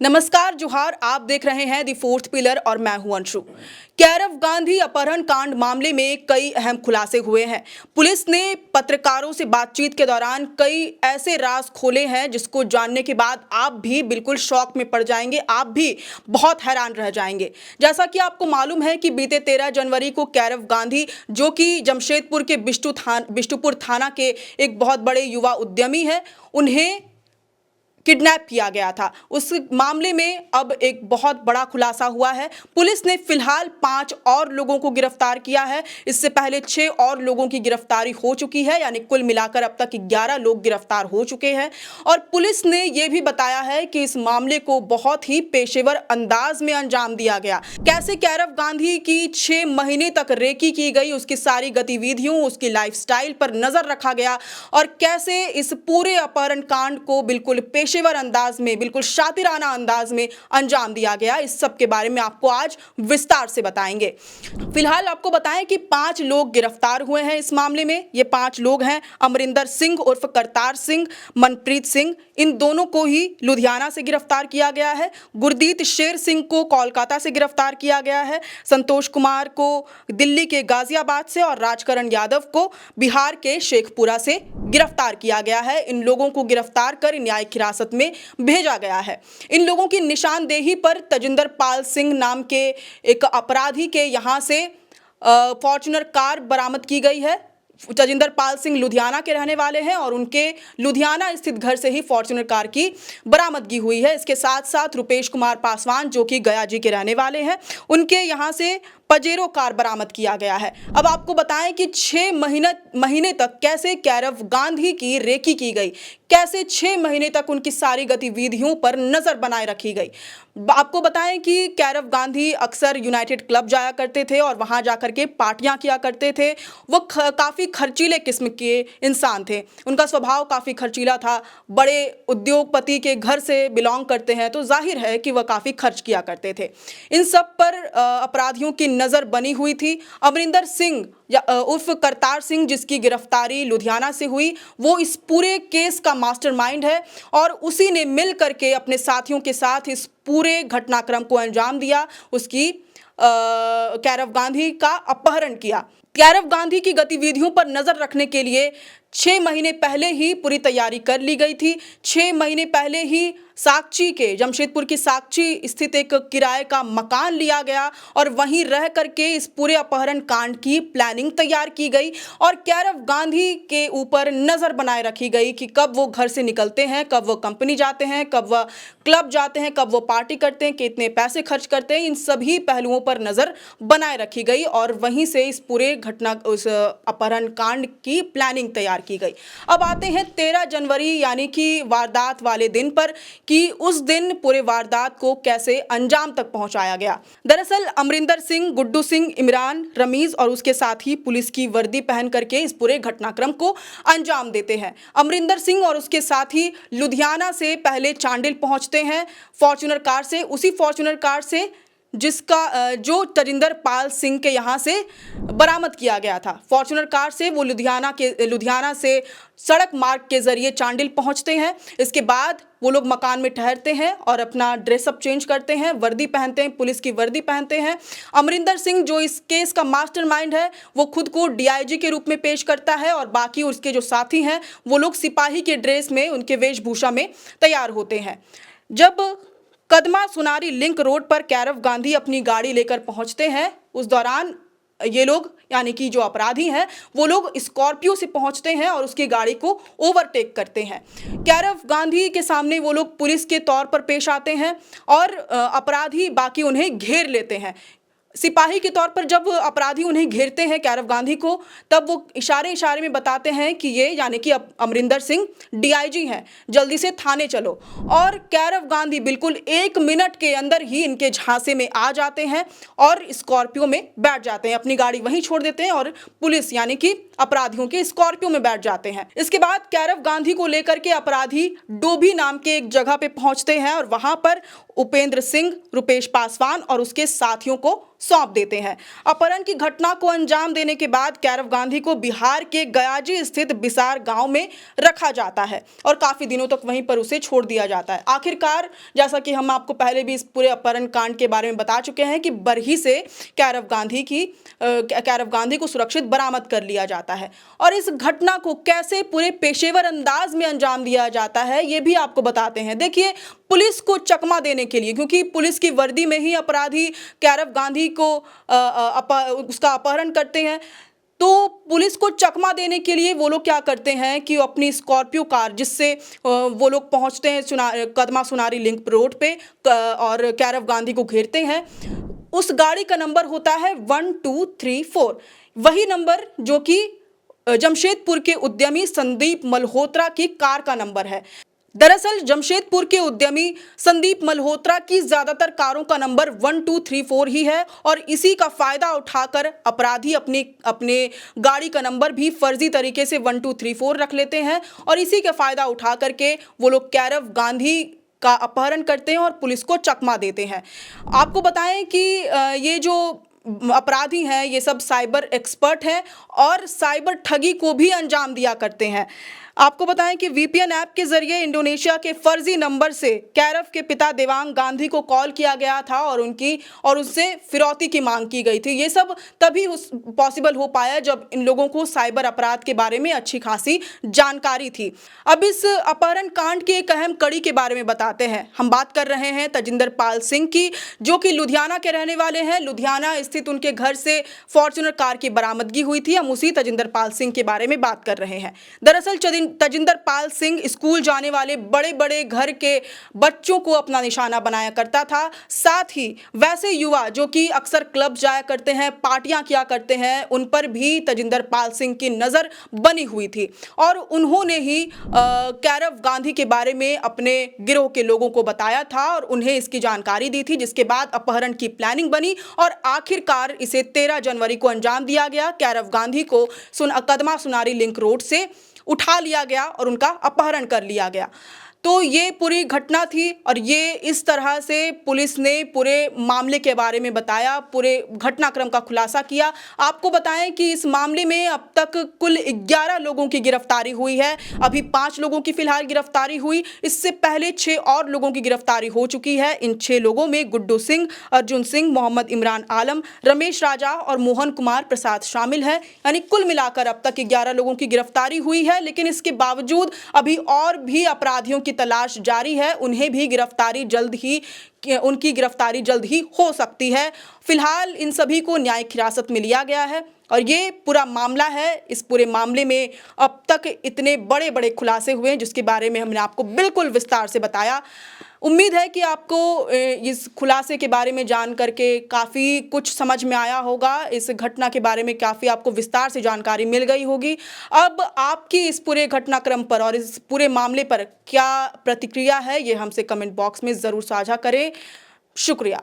नमस्कार जोहार, आप देख रहे हैं दी फोर्थ पिलर और मैं हूं अंशु। कैरव गांधी अपहरण कांड मामले में कई अहम खुलासे हुए हैं। पुलिस ने पत्रकारों से बातचीत के दौरान कई ऐसे राज खोले हैं जिसको जानने के बाद आप भी बिल्कुल शॉक में पड़ जाएंगे, आप भी बहुत हैरान रह जाएंगे। जैसा कि आपको मालूम है कि बीते 13 जनवरी को कैरव गांधी, जो कि जमशेदपुर के बिष्टुपुर थाना के एक बहुत बड़े युवा उद्यमी है, उन्हें किडनैप किया गया था। उस मामले में अब एक बहुत बड़ा खुलासा हुआ है। पुलिस ने फिलहाल 5 और लोगों को गिरफ्तार किया है। इससे पहले 6 और लोगों की गिरफ्तारी हो चुकी है, यानी कुल मिलाकर अब तक 11 लोग गिरफ्तार हो चुके हैं। और पुलिस ने यह भी बताया है कि इस मामले को बहुत ही पेशेवर अंदाज में अंजाम दिया गया। कैसे कैरव गांधी की 6 महीने तक रेकी की गई, उसकी सारी गतिविधियों, उसकी लाइफस्टाइल पर नजर रखा गया और कैसे इस पूरे अपहरण कांड को बिल्कुल पेशेवर अंदाज में, बिल्कुल शातिराना अंदाज में अंजाम दिया गया। इस सब के बारे में आपको आज विस्तार से बताएंगे। फिलहाल आपको बताएं कि 5 लोग गिरफ्तार हुए हैं इस मामले में। ये 5 लोग हैं अमरिंदर सिंह उर्फ करतार सिंह, मनप्रीत सिंह, इन दोनों को ही लुधियाना से गिरफ्तार किया गया है। गुरदीत शेर सिंह को कोलकाता से गिरफ्तार किया गया है। संतोष कुमार को दिल्ली के गाजियाबाद से और राजकरण यादव को बिहार के शेखपुरा से गिरफ्तार किया गया है। इन लोगों को गिरफ्तार कर न्यायिक हिरासत में भेजा गया है। इन लोगों की निशानदेही पर तजिंदर पाल सिंह नाम के एक अपराधी के यहां से फॉर्च्यूनर कार बरामद की गई है। तजिंदर पाल सिंह लुधियाना के रहने वाले हैं और उनके लुधियाना स्थित घर से ही फॉर्च्यूनर कार की बरामदगी हुई है। इसके साथ साथ रुपेश कुमार पासवान, जो कि गया जी के रहने वाले हैं, उनके यहां से पजेरो कार बरामद किया गया है। अब आपको बताएं कि 6 महीने तक कैसे कैरव गांधी की रेकी की गई, कैसे 6 महीने तक उनकी सारी गतिविधियों पर नजर बनाए रखी गई। आपको बताएं कि कैरव गांधी अक्सर यूनाइटेड क्लब जाया करते थे और वहां जाकर के पार्टियां किया करते थे। वो काफ़ी खर्चीले किस्म के इंसान थे, उनका स्वभाव काफ़ी खर्चीला था। बड़े उद्योगपति के घर से बिलोंग करते हैं तो जाहिर है कि वह काफ़ी खर्च किया करते थे। इन सब पर अपराधियों की नज़र बनी हुई थी। अमरिंदर सिंह उर्फ करतार सिंह, जिसकी गिरफ्तारी लुधियाना से हुई, वो इस पूरे केस का मास्टरमाइंड है और उसी ने मिल करके अपने साथियों के साथ इस पूरे घटनाक्रम को अंजाम दिया, उसकी कैरव गांधी का अपहरण किया। कैरव गांधी की गतिविधियों पर नजर रखने के लिए 6 महीने पहले ही पूरी तैयारी कर ली गई थी। 6 महीने पहले ही साकची के, जमशेदपुर की साकची स्थित एक किराए का मकान लिया गया और वहीं रह करके इस पूरे अपहरण कांड की प्लानिंग तैयार की गई और कैरव गांधी के ऊपर नज़र बनाए रखी गई कि कब वो घर से निकलते हैं, कब वो कंपनी जाते हैं, कब वह क्लब जाते हैं, कब वो पार्टी करते हैं, कितने पैसे खर्च करते हैं। इन सभी पहलुओं पर नज़र बनाए रखी गई और वहीं से इस पूरे उस अपहरण कांड की प्लानिंग तैयार की गई। अब आते हैं 13 जनवरी यानी कि वारदात वाले दिन पर कि उस दिन पूरे वारदात को कैसे अंजाम तक पहुंचाया गया। दरअसल अमरिंदर सिंह, गुड्डू सिंह, इमरान, रमीज और उसके साथ ही पुलिस की वर्दी पहन करके इस पूरे घटनाक्रम को अंजाम देते हैं। अमरिंदर सिंह और उसके साथ ही लुधियाना से पहले चांडिल पहुंचते हैं फॉर्च्यूनर कार से, उसी फॉर्च्यूनर कार से जिसका जो तजिंदर पाल सिंह के यहाँ से बरामद किया गया था। फॉर्च्यूनर कार से वो लुधियाना से सड़क मार्ग के जरिए चांडिल पहुँचते हैं। इसके बाद वो लोग मकान में ठहरते हैं और अपना ड्रेसअप चेंज करते हैं, वर्दी पहनते हैं, पुलिस की वर्दी पहनते हैं। अमरिंदर सिंह, जो इस केस का मास्टरमाइंड है, वो खुद को डीआईजी के रूप में पेश करता है और बाकी उसके जो साथी हैं वो लोग सिपाही के ड्रेस में, उनके वेशभूषा में तैयार होते हैं। जब कदमा सुनारी लिंक रोड पर कैरव गांधी अपनी गाड़ी लेकर पहुंचते हैं, उस दौरान ये लोग यानी कि जो अपराधी हैं वो लोग स्कॉर्पियो से पहुंचते हैं और उसकी गाड़ी को ओवरटेक करते हैं। कैरव गांधी के सामने वो लोग पुलिस के तौर पर पेश आते हैं और अपराधी बाकी उन्हें घेर लेते हैं। सिपाही के तौर पर जब अपराधी उन्हें घेरते हैं कैरव गांधी को, तब वो इशारे में बताते हैं कि ये यानी कि अमरिंदर सिंह डीआईजी हैं, जल्दी से थाने चलो। और कैरव गांधी बिल्कुल 1 मिनट के अंदर ही इनके झांसे में आ जाते हैं और स्कॉर्पियो में बैठ जाते हैं, अपनी गाड़ी वहीं छोड़ देते हैं और पुलिस यानी कि अपराधियों के स्कॉर्पियो में बैठ जाते हैं। इसके बाद कैरव गांधी को लेकर के अपराधी डोभी नाम के एक जगह पे पहुंचते हैं और वहां पर उपेंद्र सिंह, रुपेश पासवान और उसके साथियों को सौंप देते हैं। अपहरण की घटना को अंजाम देने के बाद कैरव गांधी को बिहार के गयाजी स्थित बिसार गांव में रखा जाता है और काफी दिनों तक वहीं पर उसे छोड़ दिया जाता है। आखिरकार जैसा कि हम आपको पहले भी इस पूरे अपहरण कांड के बारे में बता चुके हैं कि बरही से कैरव गांधी को सुरक्षित बरामद कर लिया जाता है और इस घटना को कैसे पूरे पेशेवर अंदाज में अंजाम दिया जाता है ये भी आपको बताते हैं। देखिए, पुलिस को चकमा देने के लिए, क्योंकि पुलिस की वर्दी में ही अपराधी कैरव गांधी को उसका अपहरण करते हैं, तो पुलिस को चकमा देने के लिए वो लोग क्या करते हैं कि अपनी स्कॉर्पियो कार, जिससे वो लोग पहुंचते हैं कदमा सुनारी लिंक रोड पे और कैरव गांधी को घेरते हैं। उस गाड़ी का नंबर होता है 1234, वही नंबर जो कि जमशेदपुर के उद्यमी संदीप मल्होत्रा की कार का नंबर है। दरअसल जमशेदपुर के उद्यमी संदीप मल्होत्रा की ज्यादातर कारों का नंबर 1234 ही है और इसी का फायदा उठाकर अपराधी अपने गाड़ी का नंबर भी फर्जी तरीके से 1234 रख लेते हैं और इसी का फायदा उठा करके वो लोग कैरव गांधी का अपहरण करते हैं और पुलिस को चकमा देते हैं। आपको बताएं कि ये जो अपराधी हैं ये सब साइबर एक्सपर्ट हैं और साइबर ठगी को भी अंजाम दिया करते हैं। आपको बताएं कि वीपीएन ऐप के जरिए इंडोनेशिया के फर्जी नंबर से कैरव के पिता देवांग गांधी को कॉल किया गया था और उससे फिरौती की मांग की गई थी। ये सब तभी पॉसिबल हो पाया जब इन लोगों को साइबर अपराध के बारे में अच्छी खासी जानकारी थी। अब इस अपहरण कांड की एक अहम कड़ी के बारे में बताते हैं। हम बात कर रहे हैं तजिंदर पाल सिंह की, जो कि लुधियाना के रहने वाले हैं। लुधियाना स्थित उनके घर से फॉर्च्यूनर कार की बरामदगी हुई थी। हम उसी तजिंदर पाल सिंह के बारे में बात कर रहे हैं। दरअसल तजिंदर पाल सिंह स्कूल जाने वाले बड़े बड़े घर के बच्चों को अपना निशाना बनाया करता था। साथ ही वैसे युवा जो कि अक्सर क्लब जाया करते हैं, पार्टियां किया करते हैं, उन पर भी तजिंदर पाल सिंह की नज़र बनी हुई थी और उन्होंने ही कैरव गांधी के बारे में अपने गिरोह के लोगों को बताया था और उन्हें इसकी जानकारी दी थी, जिसके बाद अपहरण की प्लानिंग बनी और आखिरकार इसे 13 जनवरी को अंजाम दिया गया। कैरव गांधी को कदमा सुनारी लिंक रोड से उठा लिया गया और उनका अपहरण कर लिया गया। तो ये पूरी घटना थी और ये इस तरह से पुलिस ने पूरे मामले के बारे में बताया, पूरे घटनाक्रम का खुलासा किया। आपको बताएं कि इस मामले में अब तक कुल 11 लोगों की गिरफ्तारी हुई है। अभी 5 लोगों की फिलहाल गिरफ्तारी हुई, इससे पहले 6 और लोगों की गिरफ्तारी हो चुकी है। इन 6 लोगों में गुड्डू सिंह, अर्जुन सिंह, मोहम्मद इमरान आलम, रमेश राजा और मोहन कुमार प्रसाद शामिल है। यानी कुल मिलाकर अब तक 11 लोगों की गिरफ्तारी हुई है, लेकिन इसके बावजूद अभी और भी अपराधियों की तलाश जारी है। उनकी गिरफ्तारी जल्द ही हो सकती है। फिलहाल इन सभी को न्यायिक हिरासत में लिया गया है और ये पूरा मामला है। इस पूरे मामले में अब तक इतने बड़े बड़े खुलासे हुए हैं जिसके बारे में हमने आपको बिल्कुल विस्तार से बताया। उम्मीद है कि आपको इस खुलासे के बारे में जान करके काफ़ी कुछ समझ में आया होगा। इस घटना के बारे में काफ़ी आपको विस्तार से जानकारी मिल गई होगी। अब आपकी इस पूरे घटनाक्रम पर और इस पूरे मामले पर क्या प्रतिक्रिया है, ये हमसे कमेंट बॉक्स में ज़रूर साझा करें। शुक्रिया।